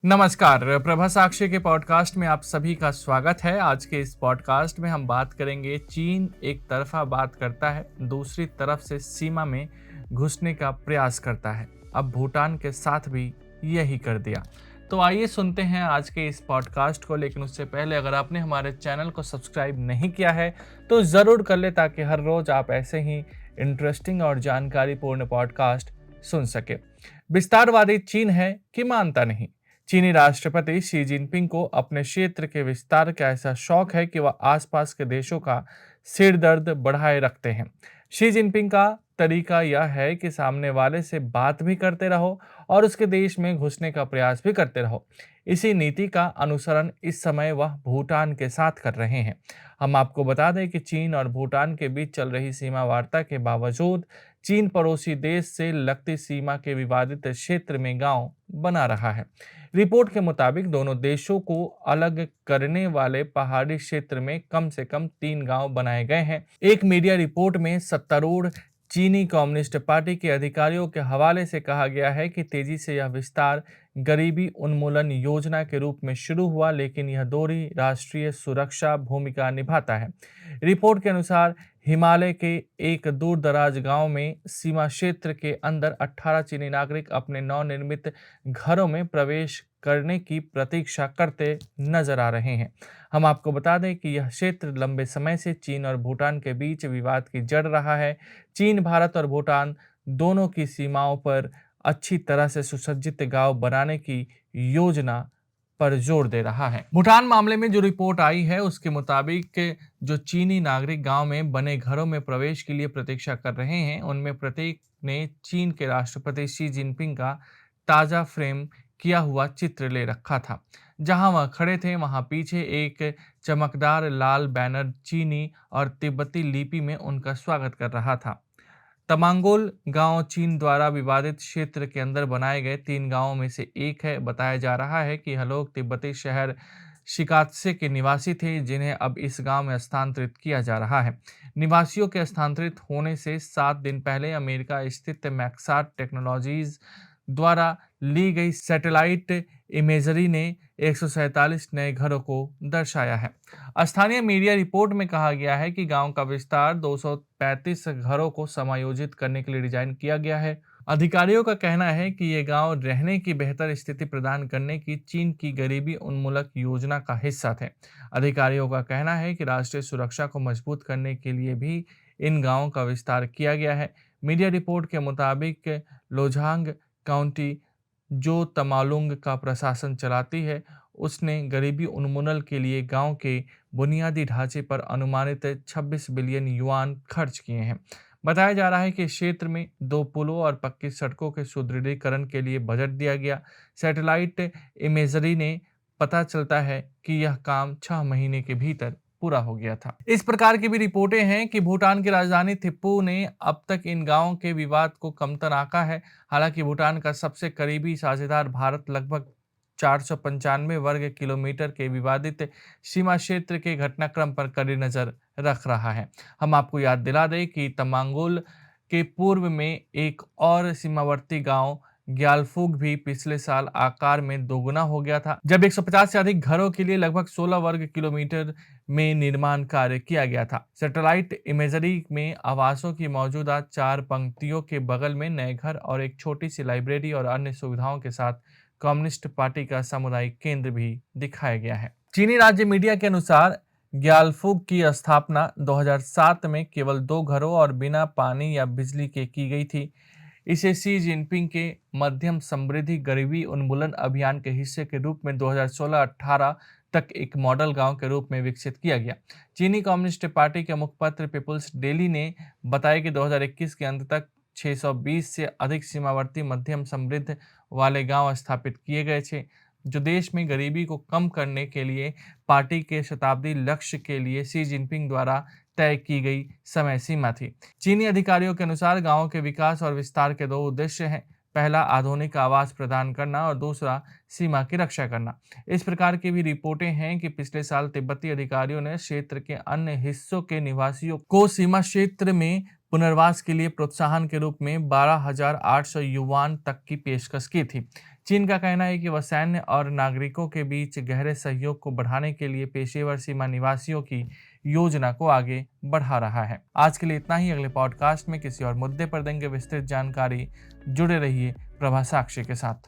नमस्कार, प्रभा साक्षी के पॉडकास्ट में आप सभी का स्वागत है। आज के इस पॉडकास्ट में हम बात करेंगे, चीन एक तरफा बात करता है, दूसरी तरफ से सीमा में घुसने का प्रयास करता है। अब भूटान के साथ भी यही कर दिया। तो आइए सुनते हैं आज के इस पॉडकास्ट को, लेकिन उससे पहले अगर आपने हमारे चैनल को सब्सक्राइब नहीं किया है तो ज़रूर कर ले, ताकि हर रोज़ आप ऐसे ही इंटरेस्टिंग और जानकारीपूर्ण पॉडकास्ट सुन सके। विस्तारवादी चीन है कि मानता नहीं। चीनी राष्ट्रपति शी जिनपिंग को अपने क्षेत्र के विस्तार का ऐसा शौक है कि वह आसपास के देशों का सिर दर्द बढ़ाए रखते हैं। शी जिनपिंग का तरीका यह है कि सामने वाले से बात भी करते रहो और उसके देश में घुसने का प्रयास भी करते रहो। इसी नीति का अनुसरण इस समय वह भूटान के साथ कर रहे हैं। हम आपको बता दें कि चीन और भूटान के बीच चल रही सीमा वार्ता के बावजूद चीन पड़ोसी देश से लगती सीमा के विवादित क्षेत्र में गांव बना रहा है। रिपोर्ट के मुताबिक दोनों देशों को अलग करने वाले पहाड़ी क्षेत्र में कम से कम 3 गांव बनाए गए हैं। एक मीडिया रिपोर्ट में सत्तारूढ़ चीनी कम्युनिस्ट पार्टी के अधिकारियों के हवाले से कहा गया है कि तेजी से यह विस्तार गरीबी उन्मूलन योजना के रूप में शुरू हुआ, लेकिन यह दोहरी राष्ट्रीय सुरक्षा भूमिका निभाता है। रिपोर्ट के अनुसार हिमालय के एक दूर दराज गांव में सीमा क्षेत्र के अंदर 18 चीनी नागरिक अपने नवनिर्मित घरों में प्रवेश करने की प्रतीक्षा करते नजर आ रहे हैं। हम आपको बता दें कि यह क्षेत्र लंबे समय से चीन और भूटान के बीच विवाद की जड़ रहा है। चीन, भारत और भूटान दोनों की सीमाओं पर अच्छी तरह से सुसज्जित गांव बनाने की योजना पर जोर दे रहा है। भूटान मामले में जो रिपोर्ट आई है उसके मुताबिक जो चीनी नागरिक गांव में बने घरों में प्रवेश के लिए प्रतीक्षा कर रहे हैं, उनमें प्रत्येक ने चीन के राष्ट्रपति शी जिनपिंग का ताजा फ्रेम किया हुआ चित्र ले रखा था। जहां वह खड़े थे, वहां पीछे एक चमकदार लाल बैनर चीनी और तिब्बती लिपि में उनका स्वागत कर रहा था। तमांगोल गांव चीन द्वारा विवादित क्षेत्र के अंदर बनाए गए 3 गांवों में से एक है। बताया जा रहा है कि यह लोग तिब्बती शहर शिकात्से के निवासी थे, जिन्हें अब इस गांव में स्थानांतरित किया जा रहा है। निवासियों के स्थानांतरित होने से 7 दिन पहले अमेरिका स्थित मैक्साट टेक्नोलॉजीज द्वारा ली गई सैटेलाइट इमेजरी ने 147 नए घरों को दर्शाया है। स्थानीय मीडिया रिपोर्ट में कहा गया है कि गांव का विस्तार 235 घरों को समायोजित करने के लिए डिजाइन किया गया है। अधिकारियों का कहना है कि ये गांव रहने की बेहतर स्थिति प्रदान करने की चीन की गरीबी उन्मूलक योजना का हिस्सा थे। अधिकारियों का कहना है कि राष्ट्रीय सुरक्षा को मजबूत करने के लिए भी इन गांवों का विस्तार किया गया है। मीडिया रिपोर्ट के मुताबिक लोझांग काउंटी, जो तमालुंग का प्रशासन चलाती है, उसने गरीबी उन्मूलन के लिए गांव के बुनियादी ढांचे पर अनुमानित 26 बिलियन युआन खर्च किए हैं। बताया जा रहा है कि क्षेत्र में 2 पुलों और पक्की सड़कों के सुदृढ़ीकरण के लिए बजट दिया गया। सैटेलाइट इमेजरी ने पता चलता है कि यह काम 6 महीने के भीतर पूरा हो गया था। इस प्रकार की भी रिपोर्टें हैं कि भूटान की राजधानी थिम्पू ने अब तक इन गांवों के विवाद को कमतर आंका है। हालांकि भूटान का सबसे करीबी साझेदार भारत लगभग 495 वर्ग किलोमीटर के विवादित सीमा क्षेत्र के घटनाक्रम पर कड़ी नजर रख रहा है। हम आपको याद दिला दें कि तमांगुल के पूर्व में एक और सीमावर्ती गांव ग्यालफुग भी पिछले साल आकार में दोगुना हो गया था, जब 150 से अधिक घरों के लिए लगभग 16 वर्ग किलोमीटर में निर्माण कार्य किया गया था। सैटेलाइट इमेजरी में आवासों की मौजूदा 4 पंक्तियों के बगल में नए घर और एक छोटी सी लाइब्रेरी और अन्य सुविधाओं के साथ कम्युनिस्ट पार्टी का सामुदायिक केंद्र भी दिखाया गया है। चीनी राज्य मीडिया के अनुसार ग्यालफुग की स्थापना 2007 में केवल 2 घरों और बिना पानी या बिजली के की गई थी। इसे शी जिनपिंग के मध्यम समृद्धि गरीबी उन्मूलन अभियान के हिस्से के रूप में 2016-18 तक एक मॉडल गांव के रूप में विकसित किया गया। चीनी कम्युनिस्ट पार्टी के मुखपत्र पीपुल्स डेली ने बताया कि 2021 के अंत तक 620 से अधिक सीमावर्ती मध्यम समृद्ध वाले गांव स्थापित किए गए थे, जो देश में गरीबी को कम करने के लिए पार्टी के शताब्दी लक्ष्य के लिए शी जिनपिंग द्वारा तय की गई समय सीमा थी। चीनी अधिकारियों के अनुसार गांवों के विकास और विस्तार के 2 उद्देश्य हैं। पहला आधुनिक आवास प्रदान करना और दूसरा सीमा की रक्षा करना। इस प्रकार की भी रिपोर्टें हैं कि पिछले साल तिब्बती अधिकारियों ने क्षेत्र के अन्य हिस्सों के निवासियों को सीमा क्षेत्र में पुनर्वास के लिए प्रोत्साहन के रूप में 12,800 युआन तक की पेशकश की थी। चीन का कहना है कि वह सैन्य और नागरिकों के बीच गहरे सहयोग को बढ़ाने के लिए पेशेवर सीमा निवासियों की योजना को आगे बढ़ा रहा है। आज के लिए इतना ही। अगले पॉडकास्ट में किसी और मुद्दे पर देंगे विस्तृत जानकारी। जुड़े रहिए प्रभा साक्षी के साथ।